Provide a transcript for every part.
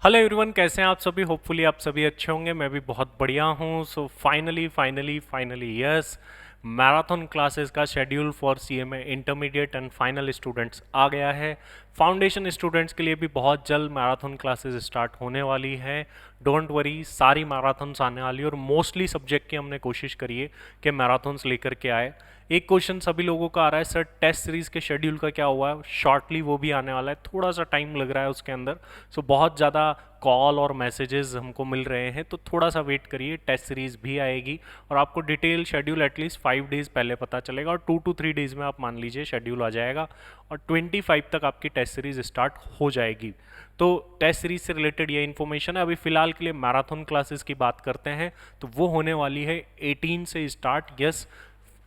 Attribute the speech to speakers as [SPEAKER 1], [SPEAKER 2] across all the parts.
[SPEAKER 1] Hello everyone, कैसे हैं आप सभी। होपफुली आप सभी अच्छे होंगे। मैं भी बहुत बढ़िया हूँ। So finally finally finally yes, marathon classes का schedule for CMA intermediate and final students आ गया है। फाउंडेशन स्टूडेंट्स के लिए भी बहुत जल्द मैराथन क्लासेस स्टार्ट होने वाली है। डोंट वरी, सारी मैराथन्स आने वाली है और मोस्टली सब्जेक्ट की हमने कोशिश करी है कि मैराथन्स लेकर के आए। एक क्वेश्चन सभी लोगों का आ रहा है, सर टेस्ट सीरीज के शेड्यूल का क्या हुआ है। शॉर्टली वो भी आने वाला है, थोड़ा सा टाइम लग रहा है उसके अंदर। सो बहुत ज़्यादा कॉल और मैसेजेस हमको मिल रहे हैं, तो थोड़ा सा वेट करिए, टेस्ट सीरीज भी आएगी और आपको डिटेल शेड्यूल एटलीस्ट 5 डेज पहले पता चलेगा और 2 to 3 डेज में आप मान लीजिए शेड्यूल आ जाएगा और 25 तक आपकी टेस्ट सीरीज स्टार्ट हो जाएगी। तो टेस्ट सीरीज से रिलेटेड ये इन्फॉर्मेशन है। अभी फिलहाल के लिए मैराथन क्लासेस की बात करते हैं तो वो होने वाली है 18 से start. Yes,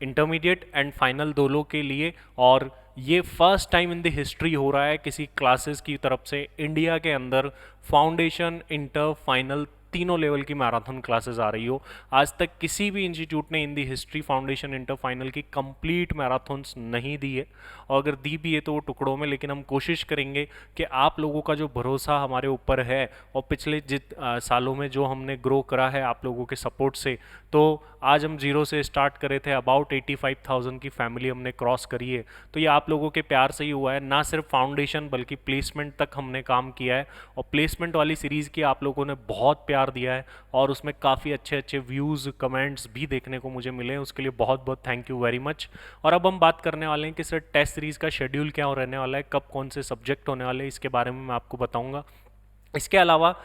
[SPEAKER 1] intermediate and final दोनों के लिए। और ये first time in the history हो रहा है किसी क्लासेस की तरफ से इंडिया के अंदर फाउंडेशन, इंटर, फाइनल तीनों लेवल की मैराथन क्लासेस आ रही हो। आज तक किसी भी इंस्टीट्यूट ने इन दी हिस्ट्री फाउंडेशन, इंटर, फाइनल की कंप्लीट मैराथन्स नहीं दी है, और अगर दी भी है तो वो टुकड़ों में। लेकिन हम कोशिश करेंगे कि आप लोगों का जो भरोसा हमारे ऊपर है और पिछले सालों में जो हमने ग्रो करा है आप लोगों के सपोर्ट से, तो आज हम जीरो से स्टार्ट करे थे, अबाउट 85,000 की फैमिली हमने क्रॉस करी है। तो ये आप लोगों के प्यार से ही हुआ है। ना सिर्फ फाउंडेशन बल्कि प्लेसमेंट तक हमने काम किया है और प्लेसमेंट वाली सीरीज़ की आप लोगों ने बहुत प्यार दिया है और उसमें काफ़ी अच्छे अच्छे व्यूज़, कमेंट्स भी देखने को मुझे मिले हैं। उसके लिए बहुत बहुत थैंक यू वेरी मच। और अब हम बात करने वाले हैं कि सर टेस्ट सीरीज़ का शेड्यूल क्या रहने वाला है, कब कौन से सब्जेक्ट होने वाले हैं, इसके बारे में मैं आपको बताऊंगा। इसके अलावा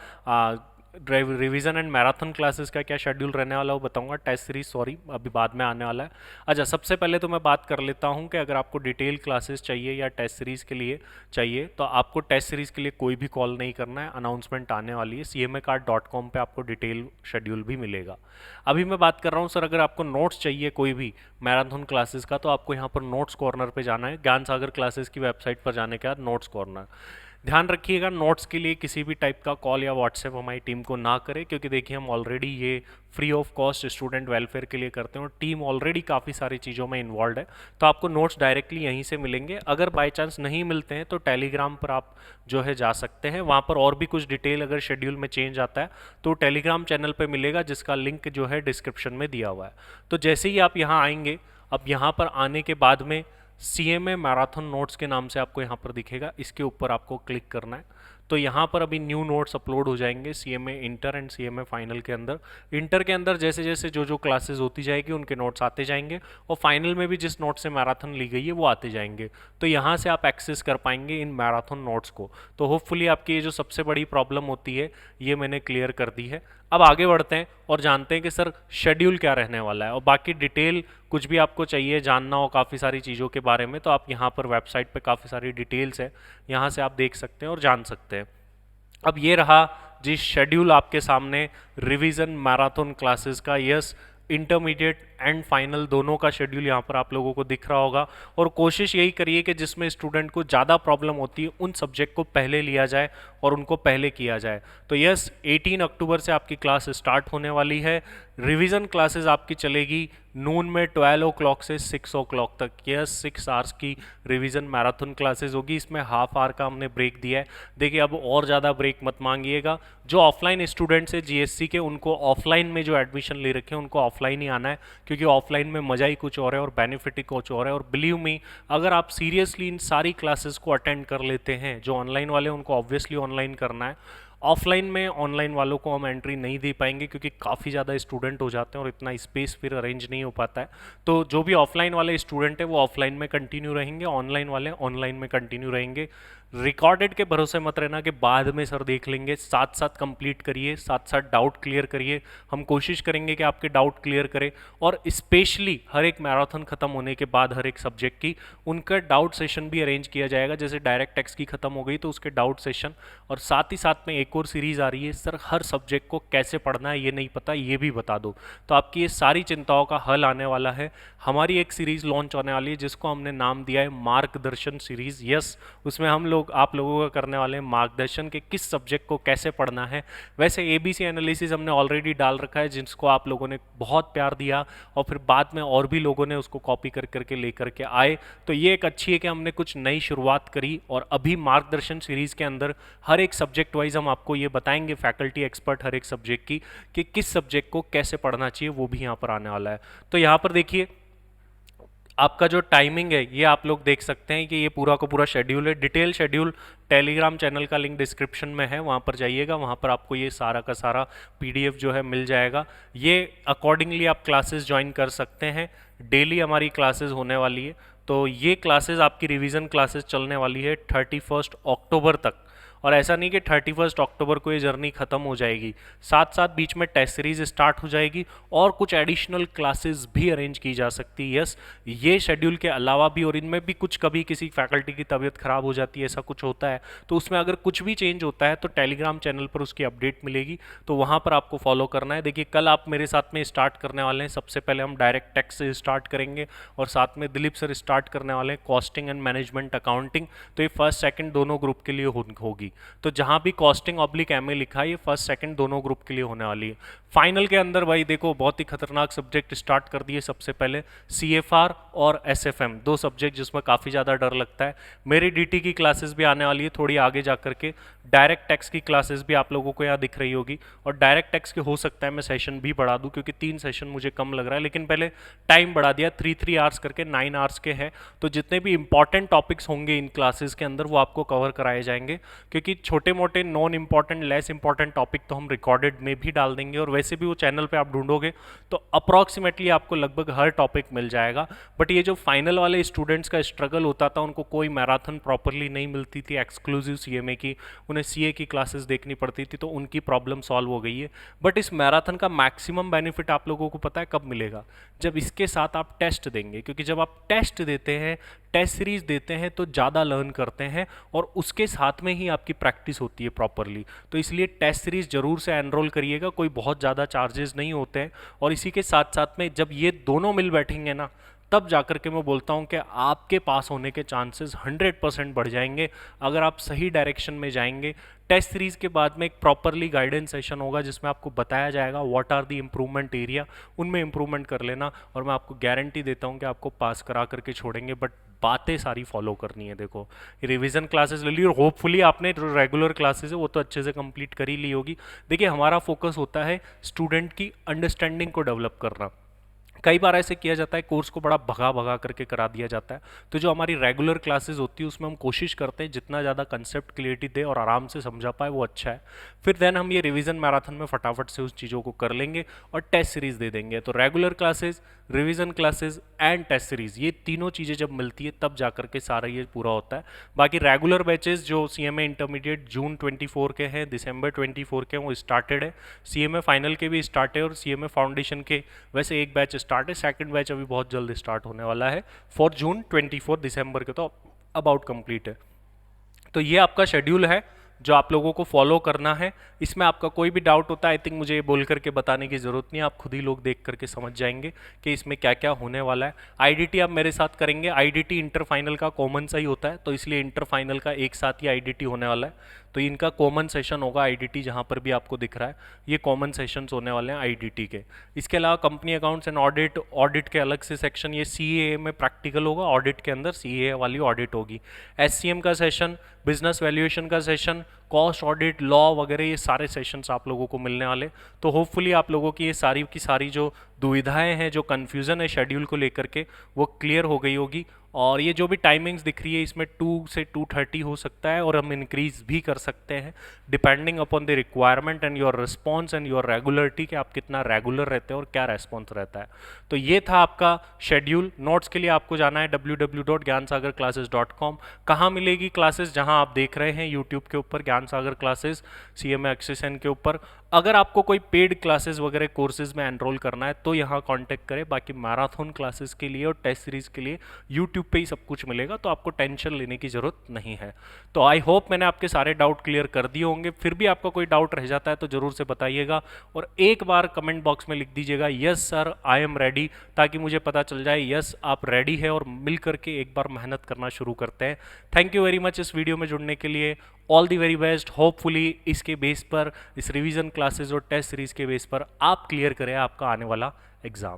[SPEAKER 1] रिवीजन एंड मैराथन क्लासेस का क्या शेड्यूल रहने वाला है वो बताऊंगा। टेस्ट सीरीज सॉरी अभी बाद में आने वाला है। अच्छा, सबसे पहले तो मैं बात कर लेता हूं कि अगर आपको डिटेल क्लासेस चाहिए या टेस्ट सीरीज के लिए चाहिए तो आपको टेस्ट सीरीज के लिए कोई भी कॉल नहीं करना है। अनाउंसमेंट आने वाली है, cmacard.com पे आपको डिटेल शेड्यूल भी मिलेगा। अभी मैं बात कर रहा हूँ सर, अगर आपको नोट्स चाहिए कोई भी मैराथन क्लासेस का तो आपको यहाँ पर नोट्स कॉर्नर पर जाना है। ज्ञान सागर क्लासेस की वेबसाइट पर जाने के बाद नोट्स कॉर्नर। ध्यान रखिएगा, नोट्स के लिए किसी भी टाइप का कॉल या व्हाट्सएप हमारी टीम को ना करें, क्योंकि देखिए हम ऑलरेडी ये free of cost student welfare के लिए करते हैं और टीम ऑलरेडी काफ़ी सारी चीज़ों में इन्वॉल्व है। तो आपको नोट्स डायरेक्टली यहीं से मिलेंगे। अगर बाय चांस नहीं मिलते हैं तो टेलीग्राम पर आप जो है जा सकते हैं, वहाँ पर और भी कुछ डिटेल अगर शेड्यूल में चेंज आता है तो टेलीग्राम चैनल पर मिलेगा, जिसका लिंक जो है डिस्क्रिप्शन में दिया हुआ है। तो जैसे ही आप यहाँ आएंगे, अब यहाँ पर आने के बाद में सीएमए मैराथन नोट्स के नाम से आपको यहाँ पर दिखेगा, इसके ऊपर आपको क्लिक करना है। तो यहाँ पर अभी न्यू नोट्स अपलोड हो जाएंगे CMA inter and CMA final के अंदर। इंटर के अंदर जैसे जैसे जो जो क्लासेस होती जाएगी उनके नोट्स आते जाएंगे और फाइनल में भी जिस नोट से मैराथन ली गई है वो आते जाएंगे। तो यहाँ से आप एक्सेस कर पाएंगे इन मैराथन नोट्स को। तो होपफुली आपकी ये जो सबसे बड़ी प्रॉब्लम होती है ये मैंने क्लियर कर दी है। अब आगे बढ़ते हैं और जानते हैं कि सर शेड्यूल क्या रहने वाला है और बाकी डिटेल कुछ भी आपको चाहिए जानना हो काफ़ी सारी चीज़ों के बारे में तो आप यहाँ पर वेबसाइट पे काफ़ी सारी डिटेल्स है, यहाँ से आप देख सकते हैं और जान सकते हैं। अब ये रहा जी शेड्यूल आपके सामने रिवीजन मैराथन क्लासेस का। यस, इंटरमीडिएट एंड फाइनल दोनों का शेड्यूल यहाँ पर आप लोगों को दिख रहा होगा। और कोशिश यही करिए कि जिसमें स्टूडेंट को ज़्यादा प्रॉब्लम होती है उन सब्जेक्ट को पहले लिया जाए और उनको पहले किया जाए। तो यस, 18 अक्टूबर से आपकी क्लास स्टार्ट होने वाली है। रिवीजन क्लासेस आपकी चलेगी नून में 12 o'clock से 6 o'clock तक। यस, 6 आवर्स की रिवीजन मैराथन क्लासेस होगी। इसमें हाफ आवर का हमने ब्रेक दिया है। देखिए अब और ज़्यादा ब्रेक मत मांगिएगा। जो ऑफलाइन स्टूडेंट्स है जीएससी के, उनको ऑफलाइन में जो एडमिशन ले रखे हैं उनको ऑफलाइन ही आना है, क्योंकि ऑफलाइन में मज़ा ही कुछ और है और बेनिफिट ही कुछ और है। और बिलीव मी, अगर आप सीरियसली इन सारी क्लासेस को अटेंड कर लेते हैं, जो ऑनलाइन वाले उनको ऑब्वियसली ऑनलाइन करना है, ऑफलाइन में ऑनलाइन वालों को हम एंट्री नहीं दे पाएंगे क्योंकि काफ़ी ज़्यादा स्टूडेंट हो जाते हैं और इतना स्पेस फिर अरेंज नहीं हो पाता है। तो जो भी ऑफलाइन वाले स्टूडेंट है वो ऑफलाइन में कंटिन्यू रहेंगे, ऑनलाइन वाले ऑनलाइन में कंटिन्यू रहेंगे। रिकॉर्डेड के भरोसे मत रहना कि बाद में सर देख लेंगे। साथ साथ कंप्लीट करिए, साथ साथ डाउट क्लियर करिए। हम कोशिश करेंगे कि आपके डाउट क्लियर करें और स्पेशली हर एक मैराथन खत्म होने के बाद हर एक सब्जेक्ट की उनका डाउट सेशन भी अरेंज किया जाएगा। जैसे डायरेक्ट टेक्स्ट की खत्म हो गई तो उसके डाउट सेशन, और साथ ही साथ में एक और सीरीज आ रही है, सर हर सब्जेक्ट को कैसे पढ़ना है ये नहीं पता, ये भी बता दो। तो आपकी ये सारी चिंताओं का हल आने वाला है। हमारी एक सीरीज लॉन्च होने वाली है जिसको हमने नाम दिया है मार्गदर्शन सीरीज। यस, उसमें हम लोग आप लोगों का करने वाले हैं मार्गदर्शन के किस सब्जेक्ट को कैसे पढ़ना है। वैसे एबीसी एनालिसिस हमने ऑलरेडी डाल रखा है जिसको आप लोगों ने बहुत प्यार दिया और फिर बाद में और भी लोगों ने उसको कॉपी कर करके लेकर के आए। तो ये एक अच्छी है कि हमने कुछ नई शुरुआत करी और अभी मार्गदर्शन सीरीज के अंदर हर एक सब्जेक्ट वाइज हम आपको ये बताएंगे फैकल्टी एक्सपर्ट हर एक सब्जेक्ट की कि किस सब्जेक्ट को कैसे पढ़ना चाहिए, वो भी यहाँ पर आने वाला है। तो यहाँ पर देखिए आपका जो टाइमिंग है ये आप लोग देख सकते हैं कि ये पूरा का पूरा शेड्यूल है। डिटेल शेड्यूल टेलीग्राम चैनल का लिंक डिस्क्रिप्शन में है, वहाँ पर जाइएगा, वहाँ पर आपको ये सारा का सारा पीडीएफ जो है मिल जाएगा। ये अकॉर्डिंगली आप क्लासेस ज्वाइन कर सकते हैं। डेली हमारी क्लासेस होने वाली है, तो ये क्लासेस आपकी रिवीजन क्लासेस चलने वाली है 31 अक्टूबर तक। और ऐसा नहीं कि 31 अक्टूबर को ये जर्नी खत्म हो जाएगी, साथ साथ बीच में टेस्ट सीरीज स्टार्ट हो जाएगी और कुछ एडिशनल क्लासेस भी अरेंज की जा सकती है। यस, ये शेड्यूल के अलावा भी, और इनमें भी कुछ कभी किसी फैकल्टी की तबीयत खराब हो जाती है, ऐसा कुछ होता है, तो उसमें अगर कुछ भी चेंज होता है तो टेलीग्राम चैनल पर उसकी अपडेट मिलेगी, तो वहाँ पर आपको फॉलो करना है। देखिए कल आप मेरे साथ में स्टार्ट करने वाले हैं, सबसे पहले हम डायरेक्ट टैक्स से स्टार्ट करेंगे और साथ में दिलीप सर स्टार्ट करने वाले हैं कॉस्टिंग एंड मैनेजमेंट अकाउंटिंग। तो ये फर्स्ट सेकंड दोनों ग्रुप के लिए होगी। तो जहां भी कॉस्टिंग ऑब्लिक एमए लिखा है ये फर्स्ट सेकंड दोनों ग्रुप के लिए होने वाली है। फाइनल के अंदर भाई देखो बहुत ही खतरनाक सब्जेक्ट स्टार्ट कर दिए। सबसे पहले सीएफआर और एसएफएम, दो सब्जेक्ट जिसमें काफ़ी ज़्यादा डर लगता है। मेरी डीटी की क्लासेस भी आने वाली है थोड़ी आगे जा करके। डायरेक्ट टैक्स की क्लासेस भी आप लोगों को यहाँ दिख रही होगी, और डायरेक्ट टैक्स के हो सकता है मैं सेशन भी बढ़ा दूँ, क्योंकि 3 सेशन मुझे कम लग रहा है, लेकिन पहले टाइम बढ़ा दिया 3 आवर्स करके 9 आवर्स के हैं। तो जितने भी इंपॉर्टेंट टॉपिक्स होंगे इन क्लासेस के अंदर वो आपको कवर कराए जाएंगे, क्योंकि छोटे मोटे non important less important topic तो हम रिकॉर्डेड में भी डाल देंगे, और वैसे भी वो चैनल पे आप ढूंढोगे तो अप्रॉक्सीमेटली आपको लगभग हर टॉपिक मिल जाएगा। बट ये जो फाइनल वाले स्टूडेंट्स का स्ट्रगल होता था, उनको कोई मैराथन प्रॉपरली नहीं मिलती थी एक्सक्लूसिव सीएमए की, उन्हें सीए की क्लासेस देखनी पड़ती थी, तो उनकी प्रॉब्लम सॉल्व हो गई है। बट इस मैराथन का मैक्सिमम बेनिफिट आप लोगों को पता है कब मिलेगा? जब इसके साथ आप टेस्ट देंगे, क्योंकि जब आप टेस्ट देते हैं, टेस्ट सीरीज देते हैं, तो ज़्यादा लर्न करते हैं और उसके साथ में ही आपकी प्रैक्टिस होती है प्रॉपरली। तो इसलिए टेस्ट सीरीज जरूर से एनरोल करिएगा, कोई बहुत ज़्यादा चार्जेस नहीं होते हैं। और इसी के साथ साथ में जब ये दोनों मिल बैठेंगे ना, तब जाकर के मैं बोलता हूँ कि आपके पास होने के चांसेस 100% बढ़ जाएंगे, अगर आप सही डायरेक्शन में जाएंगे। टेस्ट सीरीज के बाद में एक प्रॉपरली गाइडेंस सेशन होगा जिसमें आपको बताया जाएगा what are the improvement area, उनमें इम्प्रूवमेंट कर लेना, और मैं आपको गारंटी देता हूँ कि आपको पास करा करके छोड़ेंगे। बट बातें सारी फॉलो करनी है। देखो रिवीजन क्लासेस ले ली, और होपफुली आपने जो रेगुलर क्लासेस है वो तो अच्छे से कंप्लीट कर ही ली होगी। देखिए हमारा फोकस होता है स्टूडेंट की अंडरस्टैंडिंग को डेवलप करना। कई बार ऐसे किया जाता है, कोर्स को बड़ा भगा भगा करके करा दिया जाता है। तो जो हमारी रेगुलर क्लासेस होती है उसमें हम कोशिश करते हैं जितना ज़्यादा कंसेप्ट क्लियरिटी दे और आराम से समझा पाए वो अच्छा है। फिर देन हम ये रिवीजन मैराथन में फटाफट से उस चीज़ों को कर लेंगे और टेस्ट सीरीज दे देंगे। तो regular classes, revision classes and test series, ये तीनों चीज़ें जब मिलती है तब जा करके सारा ये पूरा होता है। बाकी रेगुलर बैचेस जो सीएमए इंटरमीडिएट जून 24 के हैं, दिसंबर 24 के हैं, वो स्टार्टेड है। सीएमए फाइनल के भी स्टार्ट है और सीएमए फाउंडेशन के वैसे एक बैच स्टार्ट है, सेकंड बैच अभी बहुत जल्द स्टार्ट होने वाला है फॉर जून 24, दिसंबर के तो अबाउट कंप्लीट है। तो ये आपका शेड्यूल है जो आप लोगों को फॉलो करना है। इसमें आपका कोई भी डाउट होता है, आई थिंक मुझे ये बोल करके बताने की ज़रूरत नहीं है, आप खुद ही लोग देख करके समझ जाएंगे कि इसमें क्या क्या होने वाला है। आईडीटी आप मेरे साथ करेंगे, आईडीटी इंटर फाइनल का कॉमन सा ही होता है, तो इसलिए इंटर फाइनल का एक साथ ही आईडीटी होने वाला है। तो इनका कॉमन सेशन होगा आईडीटी, जहाँ पर भी आपको दिख रहा है ये कॉमन सेशंस होने वाले हैं आईडीटी के। इसके अलावा company accounts and audit, audit के अलग से सेक्शन, ये सीए में प्रैक्टिकल होगा, ऑडिट के अंदर सीए वाली ऑडिट होगी। एससीएम का सेशन, बिजनेस वैल्यूएशन का सेशन, कॉस्ट ऑडिट, लॉ वगैरह, ये सारे सेशंस आप लोगों को मिलने वाले। तो होपफुली आप लोगों की ये सारी की सारी जो दुविधाएं हैं, जो कन्फ्यूज़न है शेड्यूल को लेकर के, वो क्लियर हो गई होगी। और ये जो भी टाइमिंग्स दिख रही है इसमें 2 से 2:30 हो सकता है, और हम इंक्रीज भी कर सकते हैं depending upon the requirement and your response and your regularity, कि आप कितना रेगुलर रहते हैं और क्या रेस्पॉन्स रहता है। तो ये था आपका शेड्यूल। नोट्स के लिए आपको जाना है www.gyansagarclasses.com। कहाँ मिलेगी क्लासेस? जहाँ आप देख रहे हैं यूट्यूब के ऊपर ज्ञान सागर क्लासेस सीएमए एक्सेसन के ऊपर। अगर आपको कोई पेड क्लासेस वगैरह कोर्सेज में एनरोल करना है तो यहाँ कांटेक्ट करें। बाकी मैराथन क्लासेस के लिए और टेस्ट सीरीज के लिए यूट्यूब पे ही सब कुछ मिलेगा, तो आपको टेंशन लेने की ज़रूरत नहीं है। तो आई होप मैंने आपके सारे डाउट क्लियर कर दिए होंगे। फिर भी आपका कोई डाउट रह जाता है तो ज़रूर से बताइएगा, और एक बार कमेंट बॉक्स में लिख दीजिएगा yes sir I am ready, ताकि मुझे पता चल जाए यस आप रेडी है और मिल करके एक बार मेहनत करना शुरू करते हैं। थैंक यू वेरी मच इस वीडियो में जुड़ने के लिए। All the very best. Hopefully इसके बेस पर, इस रिवीजन क्लासेस और टेस्ट सीरीज के बेस पर आप क्लियर करें आपका आने वाला एग्जाम।